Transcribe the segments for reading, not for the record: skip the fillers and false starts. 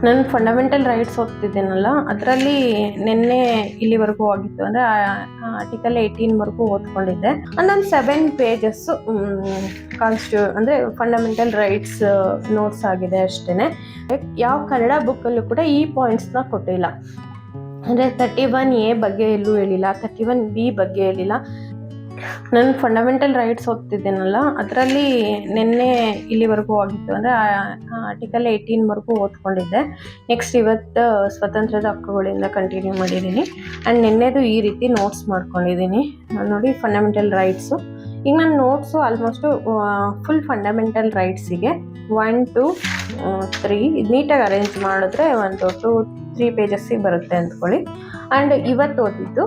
ನಾನು fundamental rights ಓದ್ತಿದ್ದೇನಲ್ಲ, ಅದರಲ್ಲಿ ನಿನ್ನೆ ಇಲ್ಲಿವರೆಗೂ ಆಗಿತ್ತು ಅಂದರೆ ಆರ್ಟಿಕಲ್ 18ವರೆಗೂ ಓದ್ಕೊಂಡಿದ್ದೆ. ನಾನು 7 ಪೇಜಸ್ ಅಂದರೆ ಫಂಡಮೆಂಟಲ್ ರೈಟ್ಸ್ ನೋಟ್ಸ್ ಆಗಿದೆ ಅಷ್ಟೇ. ಯಾವ ಕನ್ನಡ ಬುಕ್ಕಲ್ಲೂ ಕೂಡ ಈ ಪಾಯಿಂಟ್ಸ್ನ ಕೊಟ್ಟಿಲ್ಲ. ಅಂದರೆ 31A ಬಗ್ಗೆ ಎಲ್ಲೂ ಹೇಳಿಲ್ಲ, 31B ಬಗ್ಗೆ ಹೇಳಿಲ್ಲ. ನಾನು ಫಂಡಮೆಂಟಲ್ ರೈಟ್ಸ್ ಓದ್ತಿದ್ದೇನಲ್ಲ, ಅದರಲ್ಲಿ ನಿನ್ನೆ ಇಲ್ಲಿವರೆಗೂ ಆಗಿತ್ತು ಅಂದರೆ ಆರ್ಟಿಕಲ್ 18ವರೆಗೂ ಓದ್ಕೊಂಡಿದ್ದೆ. ನೆಕ್ಸ್ಟ್ ಇವತ್ತು ಸ್ವಾತಂತ್ರ್ಯದ ಹಕ್ಕುಗಳಿಂದ ಕಂಟಿನ್ಯೂ ಮಾಡಿದ್ದೀನಿ. ಆ್ಯಂಡ್ ನಿನ್ನೆದು ಈ ರೀತಿ ನೋಟ್ಸ್ ಮಾಡ್ಕೊಂಡಿದ್ದೀನಿ. ನೋಡಿ ಫಂಡಮೆಂಟಲ್ ರೈಟ್ಸು. ಈಗ ನನ್ನ ನೋಟ್ಸು ಆಲ್ಮೋಸ್ಟು ಫುಲ್ ಫಂಡಮೆಂಟಲ್ ರೈಟ್ಸಿಗೆ 1 2 3 ಇದು ನೀಟಾಗಿ ಅರೇಂಜ್ ಮಾಡಿದ್ರೆ 1 2 3 ಪೇಜಸ್ಸಿಗೆ ಬರುತ್ತೆ ಅಂದ್ಕೊಳ್ಳಿ. ಆ್ಯಂಡ್ ಇವತ್ತು ಓದಿದ್ದು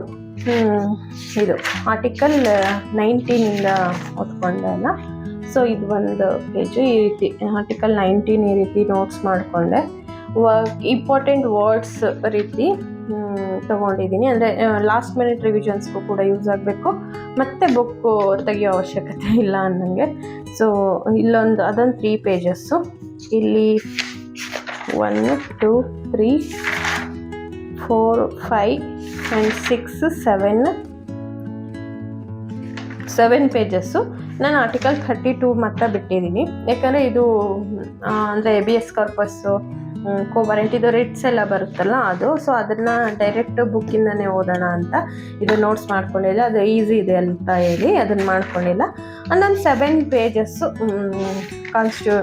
ಇದು ಆರ್ಟಿಕಲ್ 19ಇಂದ ಓದ್ಕೊಂಡೆ ಅಲ್ಲ. ಸೊ ಇದು ಒಂದು ಪೇಜು ಈ ರೀತಿ ಆರ್ಟಿಕಲ್ 19 ಈ ರೀತಿ ನೋಟ್ಸ್ ಮಾಡಿಕೊಂಡೆ. ಇಂಪಾರ್ಟೆಂಟ್ ವರ್ಡ್ಸ್ ರೀತಿ ತೊಗೊಂಡಿದ್ದೀನಿ. ಅಂದರೆ ಲಾಸ್ಟ್ ಮಿನಿಟ್ ರಿವಿಷನ್ಸ್ಗೂ ಕೂಡ ಯೂಸ್ ಆಗಬೇಕು, ಮತ್ತು ಬುಕ್ಕು ತೆಗಿಯೋ ಅವಶ್ಯಕತೆ ಇಲ್ಲ ಅನ್ನಂಗೆ. ಸೊ ಅದೊಂದು 3 ಪೇಜಸ್ಸು. ಇಲ್ಲಿ 1 2 3 4 5 ಆ್ಯಂಡ್ 6 7 ಪೇಜಸ್ಸು. ನಾನು ಆರ್ಟಿಕಲ್ 32 ಮಾತ್ರ ಬಿಟ್ಟಿದ್ದೀನಿ, ಯಾಕಂದರೆ ಇದು ಅಂದರೆ ABS ಕಾರ್ಪಸ್ಸು ಕೋವರೆಂಟ್ ಇದು ರಿಟ್ಸ್ ಎಲ್ಲ ಬರುತ್ತಲ್ಲ ಅದು. ಸೊ ಅದನ್ನು ಡೈರೆಕ್ಟ್ ಬುಕ್ಕಿಂದನೇ ಓದೋಣ ಅಂತ ಇದು ನೋಟ್ಸ್ ಮಾಡ್ಕೊಂಡಿಲ್ಲ. ಅದು ಈಸಿ ಇದೆ ಅಂತ ಹೇಳಿ ಅದನ್ನು ಮಾಡ್ಕೊಂಡಿಲ್ಲ. ನಾನು 7 ಪೇಜಸ್ಸು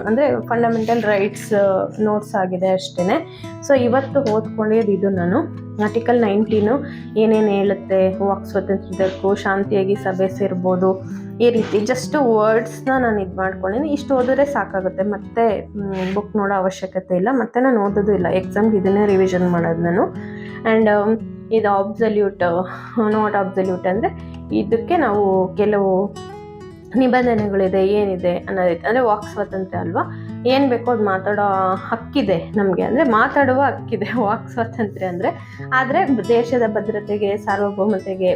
ಅಂದರೆ ಫಂಡಮೆಂಟಲ್ ರೈಟ್ಸ್ ನೋಟ್ಸ್ ಆಗಿದೆ ಅಷ್ಟೇ. ಸೊ ಇವತ್ತು ಓದ್ಕೊಂಡಿದ್ದು ಇದು ನಾನು ಆರ್ಟಿಕಲ್ 19 ಏನೇನು ಹೇಳುತ್ತೆ, ವಾಕ್ ಸ್ವಾತಂತ್ರ್ಯದಕ್ಕೂ, ಶಾಂತಿಯಾಗಿ ಸಭೆ ಸೇರ್ಬೋದು, ಈ ರೀತಿ ಜಸ್ಟ್ ವರ್ಡ್ಸ್ನ ನಾನು ಇದು ಮಾಡ್ಕೊಂಡಿದ್ದೀನಿ. ಇಷ್ಟು ಓದಿದ್ರೆ ಸಾಕಾಗುತ್ತೆ, ಮತ್ತೆ ಬುಕ್ ನೋಡೋ ಅವಶ್ಯಕತೆ ಇಲ್ಲ, ಮತ್ತೆ ನಾನು ಓದೋದು ಇಲ್ಲ. ಎಕ್ಸಾಮ್ಗೆ ಇದನ್ನೇ ರಿವಿಷನ್ ಮಾಡೋದು ನಾನು. ಆ್ಯಂಡ್ ಇದು ಅಬ್ಸಲ್ಯೂಟ್ ನಾಟ್ ಅಬ್ಸಲ್ಯೂಟ್ ಅಂದರೆ ಇದಕ್ಕೆ ನಾವು ಕೆಲವು ನಿಬಂಧನೆಗಳಿದೆ, ಏನಿದೆ ಅನ್ನೋದೈತೆ. ಅಂದರೆ ವಾಕ್ ಸ್ವಾತಂತ್ರ್ಯ ಅಲ್ವಾ, ಏನು ಬೇಕೋ ಅದು ಮಾತಾಡೋ ಹಕ್ಕಿದೆ ನಮಗೆ, ಅಂದರೆ ಮಾತಾಡುವ ಹಕ್ಕಿದೆ ವಾಕ್ ಸ್ವಾತಂತ್ರ್ಯ ಅಂದರೆ. ಆದರೆ ದೇಶದ ಭದ್ರತೆಗೆ, ಸಾರ್ವಭೌಮತೆಗೆ,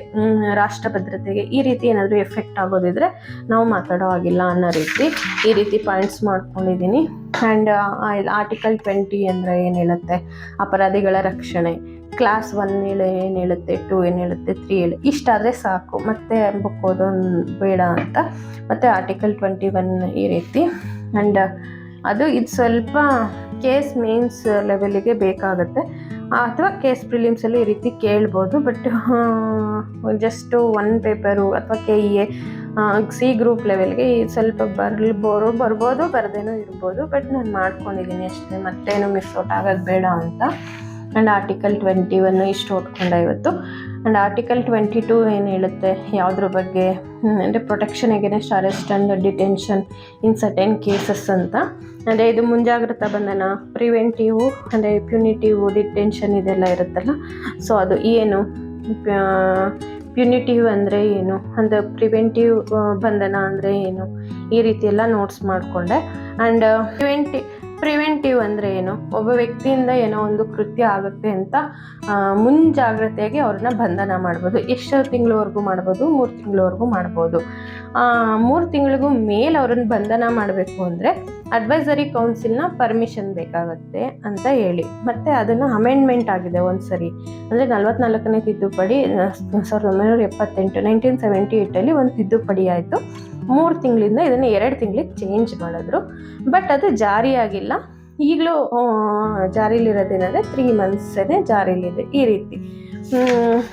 ರಾಷ್ಟ್ರ ಭದ್ರತೆಗೆ ಈ ರೀತಿ ಏನಾದರೂ ಎಫೆಕ್ಟ್ ಆಗೋದಿದ್ರೆ ನಾವು ಮಾತಾಡೋ ಆಗಿಲ್ಲ ಅನ್ನೋ ರೀತಿ ಈ ರೀತಿ ಪಾಯಿಂಟ್ಸ್ ಮಾಡ್ಕೊಂಡಿದ್ದೀನಿ. ಆ್ಯಂಡ್ ಆರ್ಟಿಕಲ್ 20 ಅಂದರೆ ಏನು ಹೇಳುತ್ತೆ, ಅಪರಾಧಿಗಳ ರಕ್ಷಣೆ, ಕ್ಲಾಸ್ 1 ಏನು ಹೇಳುತ್ತೆ, 2 ಏನು ಹೇಳುತ್ತೆ, 3 ಹೇಳುತ್ತೆ, ಇಷ್ಟಾದರೆ ಸಾಕು, ಮತ್ತೆ ಬುಕ್ ಓದೋದು ಬೇಡ ಅಂತ. ಮತ್ತು ಆರ್ಟಿಕಲ್ 21 ಈ ರೀತಿ. ಆ್ಯಂಡ್ ಇದು ಸ್ವಲ್ಪ ಕೇಸ್ ಮೇನ್ಸ್ ಲೆವೆಲಿಗೆ ಬೇಕಾಗುತ್ತೆ, ಅಥವಾ ಕೇಸ್ ಪ್ರಿಲಿಮ್ಸಲ್ಲಿ ಈ ರೀತಿ ಕೇಳ್ಬೋದು. ಬಟ್ ಜಸ್ಟು 1 ಪೇಪರು ಅಥವಾ KEA C ಗ್ರೂಪ್ ಲೆವೆಲ್ಗೆ ಸ್ವಲ್ಪ ಬರ್ಬೋದು, ಬರ್ದೇನೂ ಇರ್ಬೋದು. ಬಟ್ ನಾನು ಮಾಡ್ಕೊಂಡಿದ್ದೀನಿ ಅಷ್ಟೇ, ಮತ್ತೇನು ಮಿಸ್ ಔಟ್ ಆಗೋದು ಬೇಡ ಅಂತ. ಆ್ಯಂಡ್ ಆರ್ಟಿಕಲ್ 21 ಇಷ್ಟು ಓದ್ಕೊಂಡೆ ಇವತ್ತು. ಆ್ಯಂಡ್ ಆರ್ಟಿಕಲ್ 22 ಏನು ಹೇಳುತ್ತೆ, ಯಾವುದ್ರ ಬಗ್ಗೆ ಅಂದರೆ protection against arrest and detention in certain cases ಅಂತ. ಅಂದರೆ ಇದು ಮುಂಜಾಗ್ರತಾ ಬಂಧನ, ಪ್ರಿವೆಂಟಿವ್ ಅಂದರೆ ಪ್ಯುನಿಟಿವ್ ಡಿಟೆನ್ಷನ್ ಇದೆಲ್ಲ ಇರುತ್ತಲ್ಲ. ಸೊ ಅದು ಏನು, ಪ್ಯುನಿಟಿವ್ ಅಂದರೆ ಏನು, ಅಂದರೆ ಪ್ರಿವೆಂಟಿವ್ ಬಂಧನ ಅಂದರೆ ಏನು, ಈ ರೀತಿ ಎಲ್ಲ ನೋಟ್ಸ್ ಮಾಡಿಕೊಂಡೆ. ಆ್ಯಂಡ್ ಪ್ರಿವೆಂಟಿವ್ ಅಂದರೆ ಏನು, ಒಬ್ಬ ವ್ಯಕ್ತಿಯಿಂದ ಏನೋ ಒಂದು ಕೃತ್ಯ ಆಗುತ್ತೆ ಅಂತ ಮುಂಜಾಗ್ರತೆಯಾಗಿ ಅವ್ರನ್ನ ಬಂಧನ ಮಾಡ್ಬೋದು. ಎಷ್ಟು ತಿಂಗಳವರೆಗೂ ಮಾಡ್ಬೋದು, 3 ತಿಂಗಳವರೆಗೂ ಮಾಡ್ಬೋದು. 3 ತಿಂಗಳಿಗೂ ಮೇಲೆ ಅವ್ರನ್ನ ಬಂಧನ ಮಾಡಬೇಕು ಅಂದರೆ ಅಡ್ವೈಸರಿ ಕೌನ್ಸಿಲ್ನ ಪರ್ಮಿಷನ್ ಬೇಕಾಗುತ್ತೆ ಅಂತ ಹೇಳಿ. ಮತ್ತು ಅದನ್ನು ಅಮೆಂಡ್ಮೆಂಟ್ ಆಗಿದೆ ಒಂದು ಸರಿ, ಅಂದರೆ 44ನೇ ತಿದ್ದುಪಡಿ 1978 1978 ಒಂದು ತಿದ್ದುಪಡಿ ಆಯಿತು. 3 ತಿಂಗಳಿಂದ ಇದನ್ನು 2 ತಿಂಗಳಿಗೆ ಚೇಂಜ್ ಮಾಡಿದ್ರು. ಬಟ್ ಅದು ಜಾರಿಯಾಗಿಲ್ಲ. ಈಗಲೂ ಜಾರಿಲಿರೋದೇನಂದರೆ 3 ಮಂತ್ಸೇ ಜಾರಿಲಿದೆ ಈ ರೀತಿ.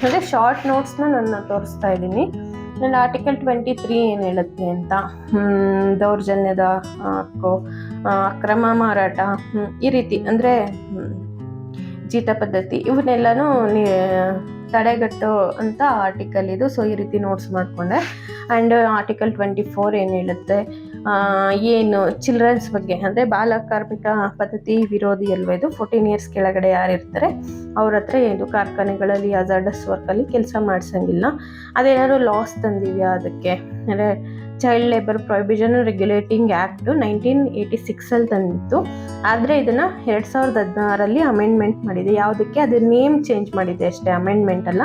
ಅಂದರೆ ಶಾರ್ಟ್ ನೋಟ್ಸ್ನ ನಾನು ತೋರಿಸ್ತಾ ಇದ್ದೀನಿ. ನಾನು ಆರ್ಟಿಕಲ್ 23 ಏನು ಹೇಳುತ್ತೆ ಅಂತ, ದೌರ್ಜನ್ಯದ ಹಕ್ಕು, ಅಕ್ರಮ ಮಾರಾಟ, ಈ ರೀತಿ ಅಂದರೆ ಜೀತ ಪದ್ಧತಿ, ಇವನ್ನೆಲ್ಲನೂ ತಡೆಗಟ್ಟು ಅಂತ ಆರ್ಟಿಕಲ್ ಇದು. ಸೊ ಈ ರೀತಿ ನೋಟ್ಸ್ ಮಾಡಿಕೊಂಡೆ. ಆ್ಯಂಡ್ ಆರ್ಟಿಕಲ್ 24 ಏನು ಹೇಳುತ್ತೆ, ಏನು ಚಿಲ್ಡ್ರನ್ಸ್ ಬಗ್ಗೆ, ಅಂದರೆ ಬಾಲ ಕಾರ್ಮಿಕ ಪದ್ಧತಿ ವಿರೋಧಿ ಅಲ್ವ ಇದು. 14 ಇಯರ್ಸ್ ಕೆಳಗಡೆ ಯಾರಿರ್ತಾರೆ ಅವ್ರ ಹತ್ರ ಏನು ಕಾರ್ಖಾನೆಗಳಲ್ಲಿ ಹಜಾರ್ಡಸ್ ವರ್ಕಲ್ಲಿ ಕೆಲಸ ಮಾಡಿಸಂಗಿಲ್ಲ. ಅದೇನಾದ್ರು ಲಾಸ್ ತಂದಿದೆಯಾ ಅದಕ್ಕೆ, ಅಂದರೆ child labour prohibition regulating act 1986 ತಂದಿತ್ತು. ಆದರೆ ಇದನ್ನು 2016 ಅಮೆಂಡ್ಮೆಂಟ್ ಮಾಡಿದೆ. ಯಾವುದಕ್ಕೆ, ಅದು ನೇಮ್ ಚೇಂಜ್ ಮಾಡಿದೆ ಅಷ್ಟೇ, ಅಮೆಂಡ್ಮೆಂಟ್ ಅಲ್ಲ.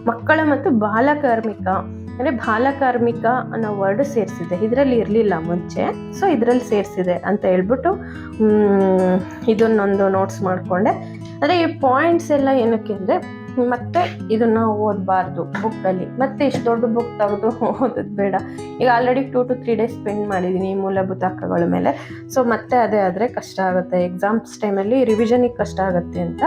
ಮಕ್ಕಳ ಮತ್ತು ಬಾಲ ಕಾರ್ಮಿಕ ಅಂದರೆ ಬಾಲಕಾರ್ಮಿಕ ಅನ್ನೋ ವರ್ಡ್ ಸೇರಿಸಿದೆ, ಇದರಲ್ಲಿ ಇರಲಿಲ್ಲ ಮುಂಚೆ, ಸೊ ಇದರಲ್ಲಿ ಸೇರಿಸಿದೆ ಅಂತ ಹೇಳ್ಬಿಟ್ಟು ಇದನ್ನೊಂದು ನೋಟ್ಸ್ ಮಾಡಿಕೊಂಡೆ. ಅಂದರೆ ಈ ಪಾಯಿಂಟ್ಸ್ ಎಲ್ಲ ಏನಕ್ಕೆ ಅಂದರೆ ಮತ್ತೆ ಇದನ್ನು ಓದಬಾರ್ದು ಬುಕ್ಕಲ್ಲಿ, ಮತ್ತೆ ಇಷ್ಟು ದೊಡ್ಡ ಬುಕ್ ತೆಗೆದು ಓದೋದು ಬೇಡ. ಈಗ ಆಲ್ರೆಡಿ 2 to 3 days ಸ್ಪೆಂಡ್ ಮಾಡಿದ್ದೀನಿ ಮೂಲಭೂತ ಹಕ್ಕುಗಳ ಮೇಲೆ, ಸೊ ಮತ್ತೆ ಅದೇ ಆದರೆ ಕಷ್ಟ ಆಗುತ್ತೆ, ಎಕ್ಸಾಮ್ಸ್ ಟೈಮಲ್ಲಿ ರಿವಿಷನಿಗೆ ಕಷ್ಟ ಆಗುತ್ತೆ ಅಂತ.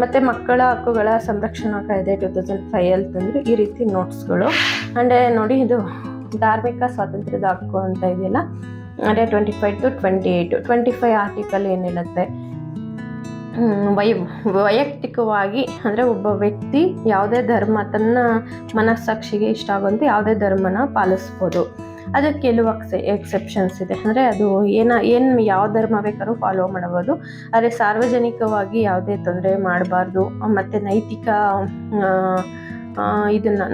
ಮತ್ತು ಮಕ್ಕಳ ಹಕ್ಕುಗಳ ಸಂರಕ್ಷಣಾ ಕಾಯ್ದೆ 2005 ತಂದರೆ ಈ ರೀತಿ ನೋಟ್ಸ್ಗಳು. ಆ್ಯಂಡ್ ನೋಡಿ ಇದು ಧಾರ್ಮಿಕ ಸ್ವಾತಂತ್ರ್ಯದ ಹಕ್ಕು ಅಂತ ಇದೆಯಲ್ಲ, ಅದೇ 25 to 28. 25 ಆರ್ಟಿಕಲ್ ಏನು ಹೇಳುತ್ತೆ, ವೈಯಕ್ತಿಕವಾಗಿ ಅಂದರೆ ಒಬ್ಬ ವ್ಯಕ್ತಿ ಯಾವುದೇ ಧರ್ಮ ತನ್ನ ಮನಸ್ಸಾಕ್ಷಿಗೆ ಇಷ್ಟ ಆಗುವಂತೆ ಯಾವುದೇ ಧರ್ಮನ ಪಾಲಿಸ್ಬೋದು. ಅದಕ್ಕೆ ಕೆಲವು ಎಕ್ಸೆಪ್ಷನ್ಸ್ ಇದೆ, ಅಂದರೆ ಅದು ಏನು ಯಾವ ಧರ್ಮ ಬೇಕಾದ್ರೂ ಫಾಲೋ ಮಾಡಬಹುದು, ಆದರೆ ಸಾರ್ವಜನಿಕವಾಗಿ ಯಾವುದೇ ತೊಂದರೆ ಮಾಡಬಾರ್ದು. ಮತ್ತು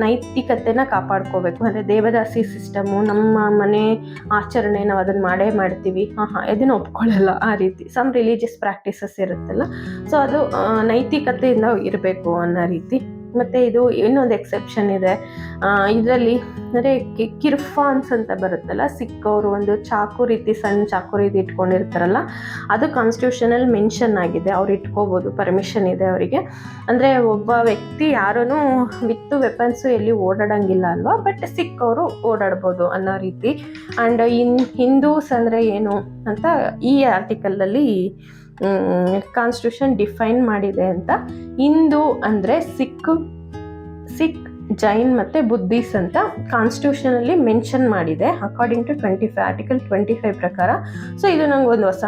ನೈತಿಕತೆನ ಕಾಪಾಡ್ಕೋಬೇಕು. ಅಂದರೆ ದೇವದಾಸಿ ಸಿಸ್ಟಮು, ನಮ್ಮ ಮನೆ ಆಚರಣೆ ನಾವು ಅದನ್ನು ಮಾಡ್ತೀವಿ, ಇದನ್ನು ಒಪ್ಕೊಳ್ಳಲ್ಲ, ಆ ರೀತಿ ಸಮ್ ರಿಲಿಜಿಯಸ್ ಪ್ರಾಕ್ಟೀಸಸ್ ಇರುತ್ತಲ್ಲ, ಸೊ ಅದು ನೈತಿಕತೆಯಿಂದ ಇರಬೇಕು ಅನ್ನೋ ರೀತಿ. ಮತ್ತು ಇದು ಇನ್ನೊಂದು ಎಕ್ಸೆಪ್ಷನ್ ಇದೆ ಇದರಲ್ಲಿ, ಅಂದರೆ ಕಿರ್ಫಾನ್ಸ್ ಅಂತ ಬರುತ್ತಲ್ಲ, ಸಿಕ್ಕವರು ಒಂದು ಚಾಕು ರೀತಿ, ಸಣ್ಣ ಚಾಕು ರೀತಿ ಇಟ್ಕೊಂಡಿರ್ತಾರಲ್ಲ, ಅದು ಕಾನ್ಸ್ಟಿಟ್ಯೂಷನಲ್ಲಿ ಮೆನ್ಷನ್ ಆಗಿದೆ, ಅವ್ರು ಇಟ್ಕೋಬೋದು, ಪರ್ಮಿಷನ್ ಇದೆ ಅವರಿಗೆ. ಅಂದರೆ ಒಬ್ಬ ವ್ಯಕ್ತಿ ಯಾರೂ ವಿತ್ ವೆಪನ್ಸು ಎಲ್ಲಿ ಓಡಾಡಂಗಿಲ್ಲ ಅಲ್ವಾ, ಬಟ್ ಸಿಕ್ಕವರು ಓಡಾಡ್ಬೋದು ಅನ್ನೋ ರೀತಿ. ಆ್ಯಂಡ್ ಹಿಂದೂಸ್ ಅಂದರೆ ಏನು ಅಂತ ಈ ಆರ್ಟಿಕಲಲ್ಲಿ ಕಾನ್ಸ್ಟಿಟ್ಯೂಷನ್ ಡಿಫೈನ್ ಮಾಡಿದೆ ಅಂತ. ಹಿಂದೂ ಅಂದರೆ ಸಿಖ್, ಜೈನ್ ಮತ್ತು ಬುದ್ಧಿಸ್ ಅಂತ ಕಾನ್ಸ್ಟಿಟ್ಯೂಷನಲ್ಲಿ ಮೆನ್ಷನ್ ಮಾಡಿದೆ ಅಕಾರ್ಡಿಂಗ್ ಟು 25 ಆರ್ಟಿಕಲ್ 25 ಪ್ರಕಾರ. ಸೊ ಇದು ನಂಗೆ ಒಂದು ಹೊಸ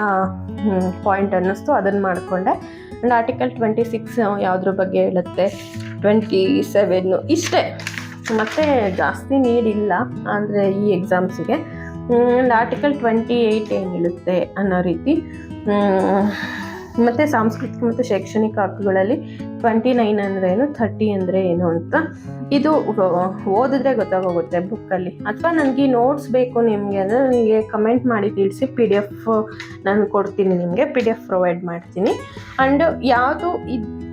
ಪಾಯಿಂಟ್ ಅನ್ನಿಸ್ತು, ಅದನ್ನು ಮಾಡಿಕೊಂಡೆ. ಆ್ಯಂಡ್ ಆರ್ಟಿಕಲ್ 26 ಯಾವುದ್ರ ಬಗ್ಗೆ ಹೇಳುತ್ತೆ, 27 ಇಷ್ಟೇ, ಮತ್ತು ಜಾಸ್ತಿ ನೀಡಿಲ್ಲ ಅಂದರೆ ಈ ಎಕ್ಸಾಮ್ಸಿಗೆ. ಆ್ಯಂಡ್ ಆರ್ಟಿಕಲ್ 28 ಏನು ಹೇಳುತ್ತೆ ಅನ್ನೋ ರೀತಿ. ಮತ್ತು ಸಾಂಸ್ಕೃತಿಕ ಮತ್ತು ಶೈಕ್ಷಣಿಕ ಹಕ್ಕುಗಳಲ್ಲಿ 29 ಅಂದರೆ ಏನು, 30 ಅಂದರೆ ಏನು ಅಂತ ಇದು ಓದಿದ್ರೆ ಗೊತ್ತಾಗೋಗುತ್ತೆ ಬುಕ್ಕಲ್ಲಿ. ಅಥವಾ ನನಗೆ ನೋಟ್ಸ್ ಬೇಕು ನಿಮಗೆ ಅಂದರೆ ನನಗೆ ಕಮೆಂಟ್ ಮಾಡಿ ತಿಳಿಸಿ, PDF ನಾನು ಕೊಡ್ತೀನಿ, ನಿಮಗೆ PDF ಪ್ರೊವೈಡ್ ಮಾಡ್ತೀನಿ. ಆ್ಯಂಡ್ ಯಾವುದು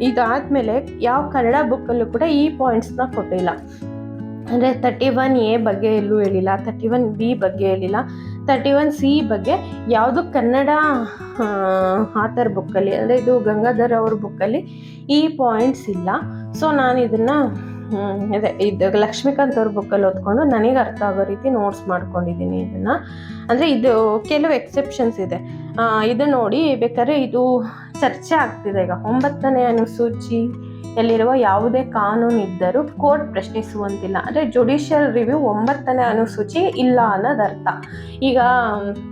ಇದಾದಮೇಲೆ ಯಾವ ಕನ್ನಡ ಬುಕ್ಕಲ್ಲೂ ಕೂಡ ಈ ಪಾಯಿಂಟ್ಸ್ನ ಕೊಟ್ಟಿಲ್ಲ. ಅಂದರೆ 31A ಬಗ್ಗೆ ಎಲ್ಲೂ ಹೇಳಿಲ್ಲ, 31B ಬಗ್ಗೆ ಹೇಳಿಲ್ಲ, 31C ಬಗ್ಗೆ ಯಾವುದು ಕನ್ನಡ ಆಥರ್ ಬುಕ್ಕಲ್ಲಿ, ಅಂದರೆ ಇದು ಗಂಗಾಧರ್ ಅವ್ರ ಬುಕ್ಕಲ್ಲಿ ಈ ಪಾಯಿಂಟ್ಸ್ ಇಲ್ಲ. ಸೊ ನಾನು ಇದನ್ನು ಇದು ಲಕ್ಷ್ಮೀಕಾಂತ್ ಅವ್ರ ಬುಕ್ಕಲ್ಲಿ ಓದ್ಕೊಂಡು ನನಗೆ ಅರ್ಥ ಆಗೋ ರೀತಿ ನೋಟ್ಸ್ ಮಾಡ್ಕೊಂಡಿದ್ದೀನಿ ಇದನ್ನು. ಅಂದರೆ ಇದು ಕೆಲವು ಎಕ್ಸೆಪ್ಷನ್ಸ್ ಇದೆ, ಇದು ನೋಡಿ ಬೇಕಾದ್ರೆ ಇದು ಚರ್ಚೆ ಆಗ್ತಿದೆ ಈಗ. 9ನೇ ಅನುಸೂಚಿಯಲ್ಲಿರುವ ಯಾವುದೇ ಕಾನೂನು ಇದ್ದರೂ ಕೋರ್ಟ್ ಪ್ರಶ್ನಿಸುವಂತಿಲ್ಲ. ಅಂದರೆ ಜುಡಿಷಿಯಲ್ ರಿವ್ಯೂ 9ನೇ ಅನುಸೂಚಿ ಇಲ್ಲ ಅನ್ನೋದು ಅರ್ಥ. ಈಗ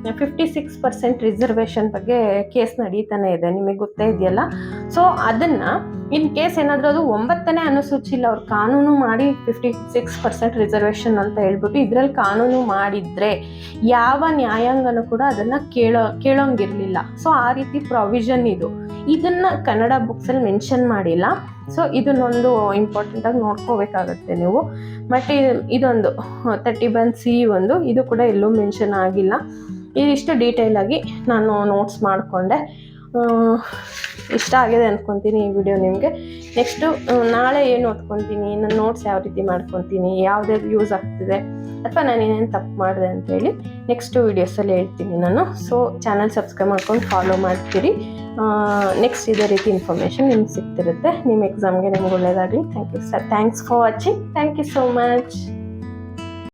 56% ರಿಸರ್ವೇಷನ್ ಬಗ್ಗೆ ಕೇಸ್ ನಡೀತಾನೆ ಇದೆ, ನಿಮಗೆ ಗೊತ್ತೇ ಇದೆಯಲ್ಲ. ಸೊ ಅದನ್ನು ಇನ್ ಕೇಸ್ ಏನಾದರೂ ಅದು 9ನೇ ಅನುಸೂಚಿ ಇಲ್ಲ, ಅವ್ರು ಕಾನೂನು ಮಾಡಿ 56% ರಿಸರ್ವೇಷನ್ ಅಂತ ಹೇಳ್ಬಿಟ್ಟು ಇದರಲ್ಲಿ ಕಾನೂನು ಮಾಡಿದರೆ ಯಾವ ನ್ಯಾಯಾಂಗನೂ ಕೂಡ ಅದನ್ನು ಕೇಳೋಂಗಿರಲಿಲ್ಲ. ಸೊ ಆ ರೀತಿ ಪ್ರಾವಿಷನ್ ಇದನ್ನು ಕನ್ನಡ ಬುಕ್ಸಲ್ಲಿ ಮೆನ್ಷನ್ ಮಾಡಿಲ್ಲ. ಸೊ ಇದನ್ನೊಂದು ಇಂಪಾರ್ಟೆಂಟಾಗಿ ನೋಡ್ಕೋಬೇಕಾಗತ್ತೆ ನೀವು. ಮತ್ತು ಇದೊಂದು 31C ಇದು ಕೂಡ ಎಲ್ಲೂ ಮೆನ್ಷನ್ ಆಗಿಲ್ಲ. ಇದಿಷ್ಟು ಡೀಟೇಲಾಗಿ ನಾನು ನೋಟ್ಸ್ ಮಾಡಿಕೊಂಡೆ. ಇಷ್ಟ ಆಗಿದೆ ಅಂದ್ಕೊತೀನಿ ಈ ವಿಡಿಯೋ ನಿಮಗೆ. ನೆಕ್ಸ್ಟು ನಾಳೆ ಏನು ಓದ್ಕೊತೀನಿ, ನನ್ನ ನೋಟ್ಸ್ ಯಾವ ರೀತಿ ಮಾಡ್ಕೊತೀನಿ, ಯಾವುದೇ ಯೂಸ್ ಆಗ್ತಿದೆ ಅಥವಾ ನಾನು ಏನೇನು ತಪ್ಪು ಮಾಡಿದೆ ಅಂತೇಳಿ ನೆಕ್ಸ್ಟು ವೀಡಿಯೋಸಲ್ಲಿ ಹೇಳ್ತೀನಿ ನಾನು. ಸೊ ಚಾನಲ್ ಸಬ್ಸ್ಕ್ರೈಬ್ ಮಾಡ್ಕೊಂಡು ಫಾಲೋ ಮಾಡ್ತೀರಿ. ನೆಕ್ಸ್ಟ್ ಇದೇ ರೀತಿ ಇನ್ಫಾರ್ಮೇಷನ್ ನಿಮ್ಗೆ ಸಿಗ್ತಿರುತ್ತೆ. ನಿಮ್ಮ ಎಕ್ಸಾಮ್ಗೆ ನಿಮ್ಗೆ ಒಳ್ಳೆಯದಾಗಲಿ. Thank you sir. Thanks for watching. Thank you so much.